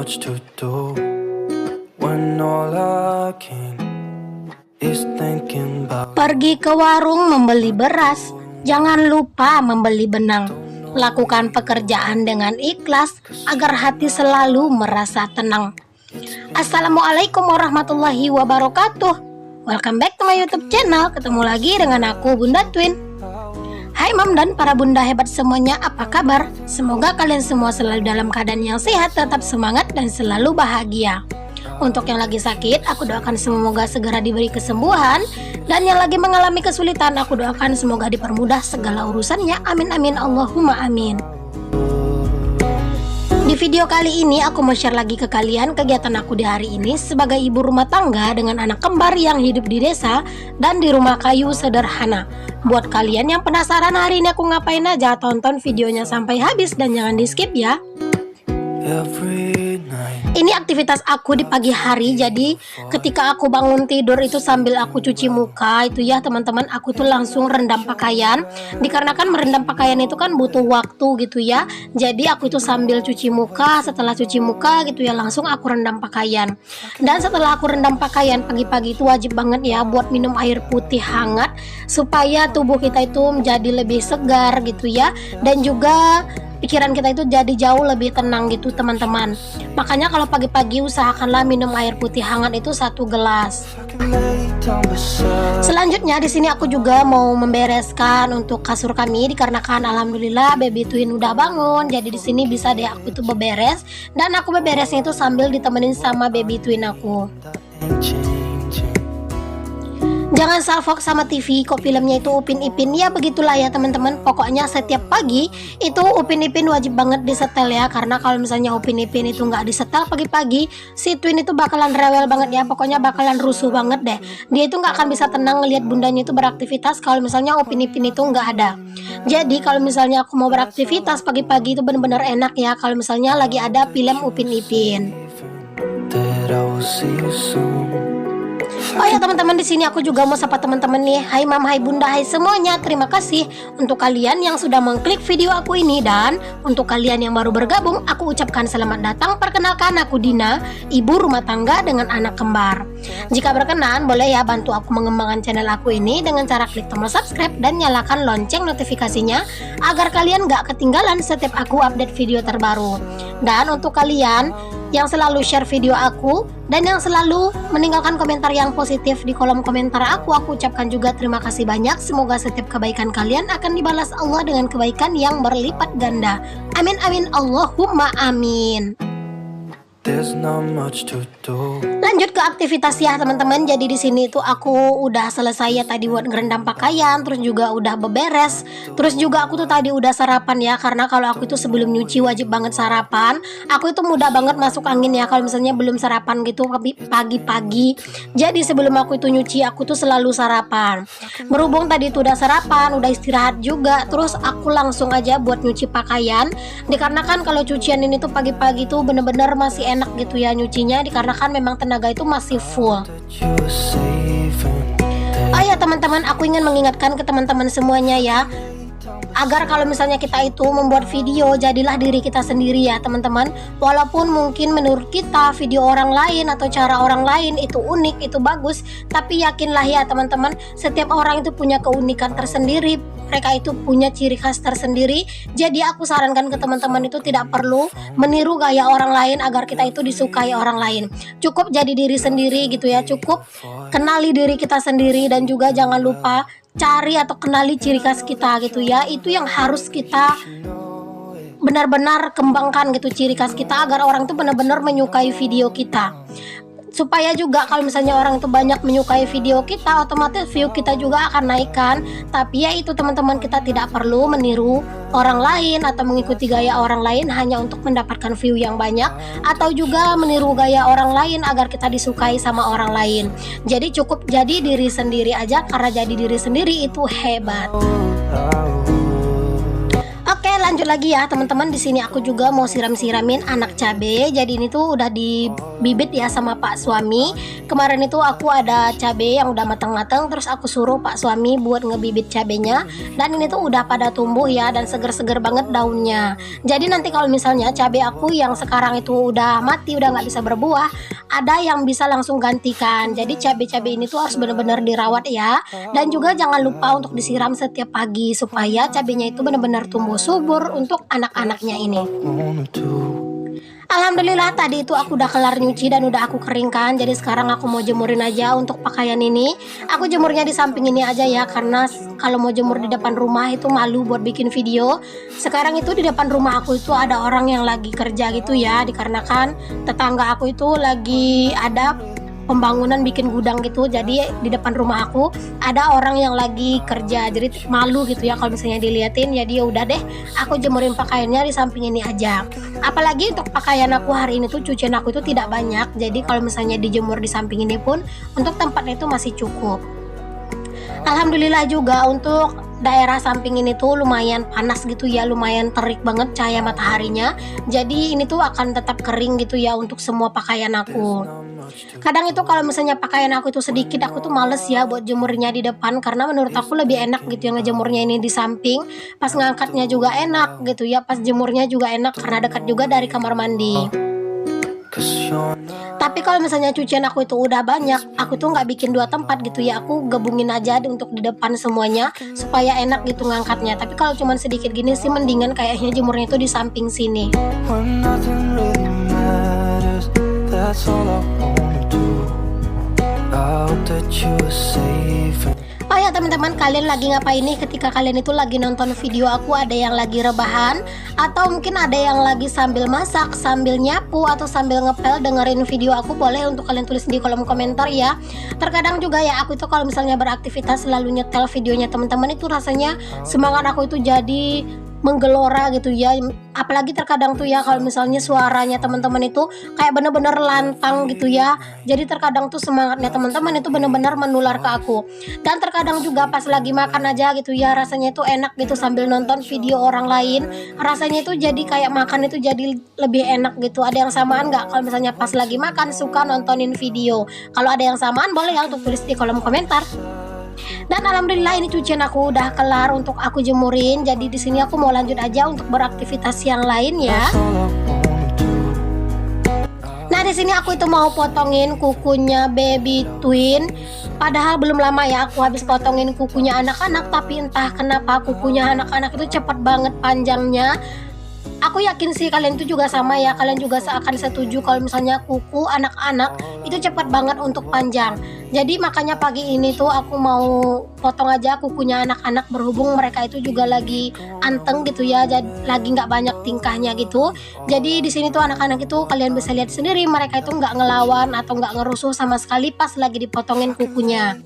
much to do when all I can is thinking about. Pergi ke warung membeli beras, jangan lupa membeli benang. Lakukan pekerjaan dengan ikhlas agar hati selalu merasa tenang. Assalamualaikum warahmatullahi wabarakatuh. Welcome back to my YouTube channel. Ketemu lagi dengan aku, Bunda Twin. Hai Mam dan para bunda hebat semuanya, apa kabar? Semoga kalian semua selalu dalam keadaan yang sehat, tetap semangat dan selalu bahagia. Untuk yang lagi sakit, aku doakan semoga segera diberi kesembuhan. Dan yang lagi mengalami kesulitan, aku doakan semoga dipermudah segala urusannya. Amin amin Allahumma amin. Di video kali ini aku mau share lagi ke kalian kegiatan aku di hari ini sebagai ibu rumah tangga dengan anak kembar yang hidup di desa dan di rumah kayu sederhana. Buat kalian yang penasaran hari ini aku ngapain aja, tonton videonya sampai habis dan jangan di skip ya. Ini aktivitas aku di pagi hari. Jadi ketika aku bangun tidur itu sambil aku cuci muka itu ya teman-teman, aku tuh langsung rendam pakaian. Dikarenakan merendam pakaian itu kan butuh waktu gitu ya. Jadi aku itu sambil cuci muka, setelah cuci muka gitu ya langsung aku rendam pakaian. Dan setelah aku rendam pakaian pagi-pagi itu wajib banget ya buat minum air putih hangat supaya tubuh kita itu menjadi lebih segar gitu ya. Dan juga pikiran kita itu jadi jauh lebih tenang gitu teman-teman. Makanya kalau pagi-pagi usahakanlah minum air putih hangat itu 1 gelas. Selanjutnya di sini aku juga mau membereskan untuk kasur kami dikarenakan alhamdulillah baby twin udah bangun. Jadi di sini bisa deh aku itu beberes dan aku beberesnya itu sambil ditemenin sama baby twin aku. Jangan salfok sama TV, kok filmnya itu Upin Ipin. Ya begitulah ya teman-teman. Pokoknya setiap pagi itu Upin Ipin wajib banget disetel ya. Karena kalau misalnya Upin Ipin itu nggak disetel pagi-pagi, si Twin itu bakalan rewel banget ya. Pokoknya bakalan rusuh banget deh. Dia itu nggak akan bisa tenang ngelihat bundanya itu beraktivitas kalau misalnya Upin Ipin itu nggak ada. Jadi kalau misalnya aku mau beraktivitas pagi-pagi itu bener-bener enak ya kalau misalnya lagi ada film Upin Ipin. Oh ya teman-teman, di sini aku juga mau sapa teman-teman nih. Hai Mam, hai Bunda, hai semuanya. Terima kasih untuk kalian yang sudah mengklik video aku ini. Dan untuk kalian yang baru bergabung, aku ucapkan selamat datang. Perkenalkan aku Dina, ibu rumah tangga dengan anak kembar. Jika berkenan, boleh ya bantu aku mengembangkan channel aku ini dengan cara klik tombol subscribe dan nyalakan lonceng notifikasinya agar kalian gak ketinggalan setiap aku update video terbaru. Dan untuk kalian yang selalu share video aku dan yang selalu meninggalkan komentar yang positif di kolom komentar aku ucapkan juga terima kasih banyak. Semoga setiap kebaikan kalian akan dibalas Allah dengan kebaikan yang berlipat ganda. Amin amin Allahumma amin. Lanjut ke aktivitas ya teman-teman. Jadi di sini tuh aku udah selesai ya tadi buat ngerendam pakaian, terus juga udah beberes, terus juga aku tuh tadi udah sarapan ya. Karena kalau aku itu sebelum nyuci wajib banget sarapan. Aku itu mudah banget masuk angin ya kalau misalnya belum sarapan gitu pagi-pagi. Jadi sebelum aku itu nyuci aku tuh selalu sarapan. Berhubung tadi itu udah sarapan, udah istirahat juga, terus aku langsung aja buat nyuci pakaian. Dikarenakan kalau cucian ini tuh pagi-pagi tuh bener-bener masih enak gitu ya nyucinya, dikarenakan memang tenaga itu masih full. Oh ya teman-teman, aku ingin mengingatkan ke teman-teman semuanya ya, agar kalau misalnya kita itu membuat video, jadilah diri kita sendiri ya teman-teman. Walaupun mungkin menurut kita video orang lain atau cara orang lain itu unik, itu bagus, tapi yakinlah ya teman-teman, setiap orang itu punya keunikan tersendiri. Mereka itu punya ciri khas tersendiri. Jadi aku sarankan ke teman-teman itu tidak perlu meniru gaya orang lain agar kita itu disukai orang lain. Cukup jadi diri sendiri gitu ya. Cukup kenali diri kita sendiri dan juga jangan lupa cari atau kenali ciri khas kita gitu ya. Itu yang harus kita benar-benar kembangkan gitu, ciri khas kita, agar orang itu benar-benar menyukai video kita. Supaya juga kalau misalnya orang itu banyak menyukai video kita, otomatis view kita juga akan naikkan. Tapi ya itu teman-teman, kita tidak perlu meniru orang lain atau mengikuti gaya orang lain hanya untuk mendapatkan view yang banyak, atau juga meniru gaya orang lain agar kita disukai sama orang lain. Jadi cukup jadi diri sendiri aja, karena jadi diri sendiri itu hebat. Oke, lanjut lagi ya teman-teman. Di sini aku juga mau siram-siramin anak cabe. Jadi ini tuh udah dibibit ya sama Pak suami. Kemarin itu aku ada cabe yang udah matang-matang, terus aku suruh Pak suami buat ngebibit cabenya. Dan ini tuh udah pada tumbuh ya, dan seger-seger banget daunnya. Jadi nanti kalau misalnya cabe aku yang sekarang itu udah mati, udah nggak bisa berbuah, ada yang bisa langsung gantikan. Jadi cabe-cabe ini tuh harus benar-benar dirawat ya. Dan juga jangan lupa untuk disiram setiap pagi supaya cabenya itu benar-benar tumbuh subur untuk anak-anaknya ini. Alhamdulillah tadi itu aku udah kelar nyuci dan udah aku keringkan. Jadi sekarang aku mau jemurin aja untuk pakaian ini. Aku jemurnya di samping ini aja ya, karena kalau mau jemur di depan rumah itu malu buat bikin video. Sekarang itu di depan rumah aku itu ada orang yang lagi kerja gitu ya, dikarenakan tetangga aku itu lagi ada pembangunan bikin gudang gitu. Jadi di depan rumah aku ada orang yang lagi kerja, jadi malu gitu ya kalau misalnya diliatin. Jadi ya udah deh, aku jemurin pakaiannya di samping ini aja. Apalagi untuk pakaian aku hari ini tuh cucian aku itu tidak banyak, jadi kalau misalnya dijemur di samping ini pun untuk tempatnya itu masih cukup. Alhamdulillah juga untuk daerah samping ini tuh lumayan panas gitu ya, lumayan terik banget cahaya mataharinya. Jadi ini tuh akan tetap kering gitu ya untuk semua pakaian aku. Kadang itu kalau misalnya pakaian aku itu sedikit, aku tuh males ya buat jemurnya di depan, karena menurut aku lebih enak gitu yang ngejemurnya ini di samping. Pas ngangkatnya juga enak gitu ya, pas jemurnya juga enak karena dekat juga dari kamar mandi. Tapi kalau misalnya cucian aku itu udah banyak, aku tuh nggak bikin dua tempat gitu ya, aku gabungin aja untuk di depan semuanya supaya enak gitu ngangkatnya. Tapi kalau cuma sedikit gini sih mendingan kayaknya jemurnya itu di samping sini. Oh ya teman-teman, kalian lagi ngapain nih ketika kalian itu lagi nonton video aku? Ada yang lagi rebahan, atau mungkin ada yang lagi sambil masak, sambil nyapu, atau sambil ngepel dengerin video aku? Boleh untuk kalian tulis di kolom komentar ya. Terkadang juga ya aku itu kalau misalnya beraktivitas selalu nyetel videonya teman-teman, itu rasanya semangat aku itu jadi menggelora gitu ya. Apalagi terkadang tuh ya kalau misalnya suaranya teman-teman itu kayak bener-bener lantang gitu ya. Jadi terkadang tuh semangatnya teman-teman itu bener-bener menular ke aku. Dan terkadang juga pas lagi makan aja gitu ya, rasanya itu enak gitu sambil nonton video orang lain. Rasanya itu jadi kayak makan itu jadi lebih enak gitu. Ada yang samaan nggak kalau misalnya pas lagi makan suka nontonin video? Kalau ada yang samaan boleh ya untuk tulis di kolom komentar. Dan alhamdulillah ini cucian aku udah kelar untuk aku jemurin. Jadi di sini aku mau lanjut aja untuk beraktivitas yang lain ya. Nah di sini aku itu mau potongin kukunya baby twin. Padahal belum lama ya aku habis potongin kukunya anak-anak, tapi entah kenapa kukunya anak-anak itu cepat banget panjangnya. Aku yakin sih kalian itu juga sama ya, kalian juga akan setuju kalau misalnya kuku anak-anak itu cepat banget untuk panjang. Jadi makanya pagi ini tuh aku mau potong aja kukunya anak-anak, berhubung mereka itu juga lagi anteng gitu ya, jadi lagi nggak banyak tingkahnya gitu. Jadi di sini tuh anak-anak itu kalian bisa lihat sendiri, mereka itu nggak ngelawan atau nggak ngerusuh sama sekali pas lagi dipotongin kukunya.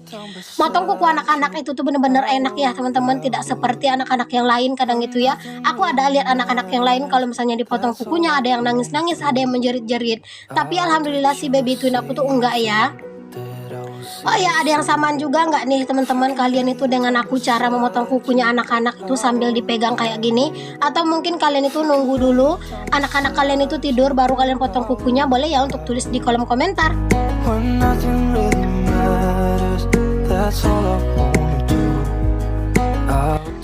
Motong kuku anak-anak itu tuh bener-bener enak ya teman-teman, tidak seperti anak-anak yang lain kadang gitu ya. Aku ada lihat anak-anak yang lain kalau misalnya dipotong kukunya ada yang nangis-nangis, ada yang menjerit-jerit. Tapi alhamdulillah si baby twin aku tuh enggak ya. Oh ya, ada yang samaan juga nggak nih teman-teman kalian itu dengan aku cara memotong kukunya anak-anak itu sambil dipegang kayak gini? Atau mungkin kalian itu nunggu dulu anak-anak kalian itu tidur baru kalian potong kukunya? Boleh ya untuk tulis di kolom komentar.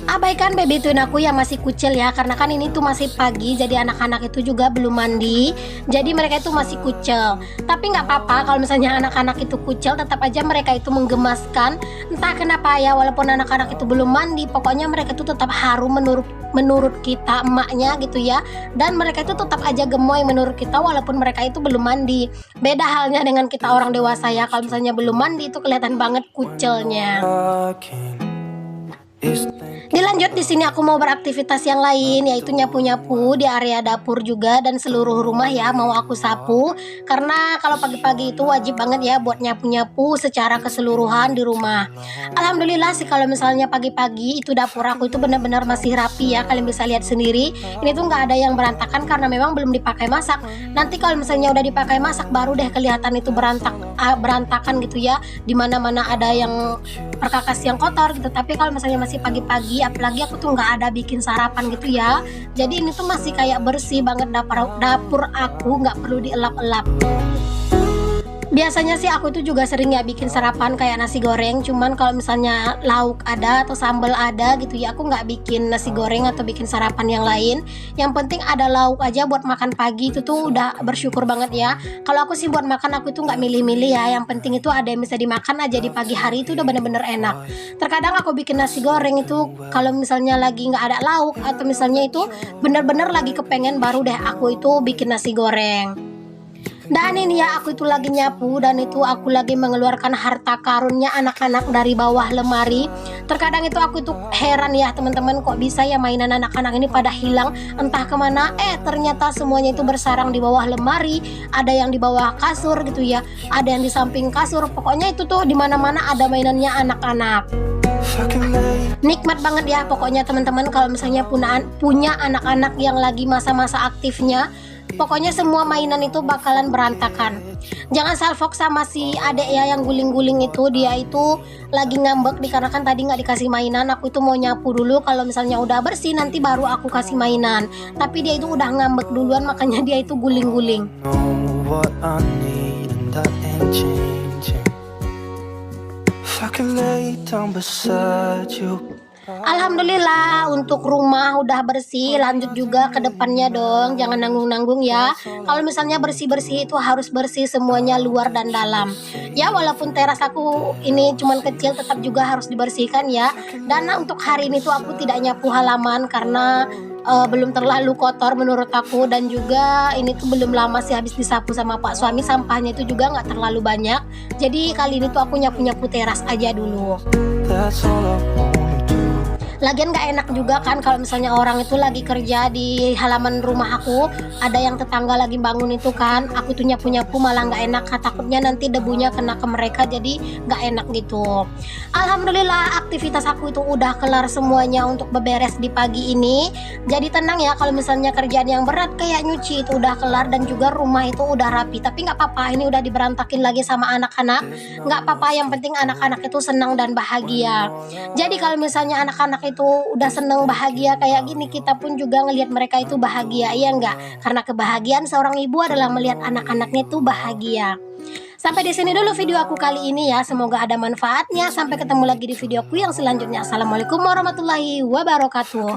Abaikan baby twin aku yang masih kucil ya, karena kan ini tuh masih pagi, jadi anak-anak itu juga belum mandi, jadi mereka itu masih kucel. Tapi nggak apa-apa kalau misalnya anak-anak itu kucel, tetap aja mereka itu menggemaskan. Entah kenapa ya, walaupun anak-anak itu belum mandi, pokoknya mereka itu tetap harum menurut kita emaknya gitu ya. Dan mereka itu tetap aja gemoy menurut kita walaupun mereka itu belum mandi. Beda halnya dengan kita orang dewasa ya, kalau misalnya belum mandi itu kelihatan banget kucelnya. Dilanjut di sini aku mau beraktivitas yang lain, yaitu nyapu-nyapu di area dapur juga dan seluruh rumah ya, mau aku sapu. Karena kalau pagi-pagi itu wajib banget ya buat nyapu-nyapu secara keseluruhan di rumah. Alhamdulillah sih kalau misalnya pagi-pagi itu dapur aku itu benar-benar masih rapi ya, kalian bisa lihat sendiri. Ini tuh nggak ada yang berantakan karena memang belum dipakai masak. Nanti kalau misalnya udah dipakai masak baru deh kelihatan itu berantakan gitu ya. Dimana-mana ada yang perkakas yang kotor gitu. Tapi kalau misalnya masih pagi-pagi, apalagi aku tuh nggak ada bikin sarapan gitu ya, jadi ini tuh masih kayak bersih banget dapur aku, nggak perlu dielap-elap. Biasanya sih aku itu juga sering ya bikin sarapan kayak nasi goreng, cuman kalau misalnya lauk ada atau sambal ada gitu ya, aku nggak bikin nasi goreng atau bikin sarapan yang lain. Yang penting ada lauk aja buat makan pagi, itu tuh udah bersyukur banget ya. Kalau aku sih buat makan aku itu nggak milih-milih ya, yang penting itu ada yang bisa dimakan aja di pagi hari, itu udah bener-bener enak. Terkadang aku bikin nasi goreng itu kalau misalnya lagi nggak ada lauk atau misalnya itu bener-bener lagi kepengen, baru deh aku itu bikin nasi goreng. Dan ini ya, aku itu lagi nyapu dan itu aku lagi mengeluarkan harta karunnya anak-anak dari bawah lemari. Terkadang itu aku itu heran ya teman-teman, kok bisa ya mainan anak-anak ini pada hilang entah kemana. Ternyata semuanya itu bersarang di bawah lemari, ada yang di bawah kasur gitu ya, ada yang di samping kasur. Pokoknya itu tuh di mana-mana ada mainannya anak-anak. Nikmat banget ya pokoknya teman-teman kalau misalnya punya anak-anak yang lagi masa-masa aktifnya. Pokoknya semua mainan itu bakalan berantakan. Jangan salfok sama si adek ya yang guling-guling itu, dia itu lagi ngambek dikarenakan tadi nggak dikasih mainan. Aku itu mau nyapu dulu, kalau misalnya udah bersih nanti baru aku kasih mainan. Tapi dia itu udah ngambek duluan, makanya dia itu guling-guling. Know what I need and that ain't changing. If I can lay down beside you. Alhamdulillah untuk rumah udah bersih, lanjut juga ke depannya dong, jangan nanggung-nanggung ya. Kalau misalnya bersih-bersih itu harus bersih semuanya luar dan dalam. Ya walaupun teras aku ini cuman kecil tetap juga harus dibersihkan ya. Dan untuk hari ini tuh aku tidak nyapu halaman karena belum terlalu kotor menurut aku, dan juga ini tuh belum lama sih habis disapu sama Pak suami, sampahnya itu juga nggak terlalu banyak. Jadi kali ini tuh aku nyapu-nyapu teras aja dulu. That's all I wanna do. Lagian gak enak juga kan kalau misalnya orang itu lagi kerja di halaman rumah aku, ada yang tetangga lagi bangun itu kan, aku tuh nyapu-nyapu malah gak enak, takutnya nanti debunya kena ke mereka, jadi gak enak gitu. Alhamdulillah aktivitas aku itu udah kelar semuanya untuk beberes di pagi ini. Jadi tenang ya, kalau misalnya kerjaan yang berat kayak nyuci itu udah kelar dan juga rumah itu udah rapi. Tapi gak apa-apa, ini udah diberantakin lagi sama anak-anak, gak apa-apa, yang penting anak-anak itu senang dan bahagia. Jadi kalau misalnya anak-anak itu udah seneng bahagia kayak gini, kita pun juga ngelihat mereka itu bahagia, iya enggak? Karena kebahagiaan seorang ibu adalah melihat anak-anaknya itu bahagia. Sampai di sini dulu video aku kali ini ya, semoga ada manfaatnya. Sampai ketemu lagi di videoku yang selanjutnya. Assalamualaikum warahmatullahi wabarakatuh.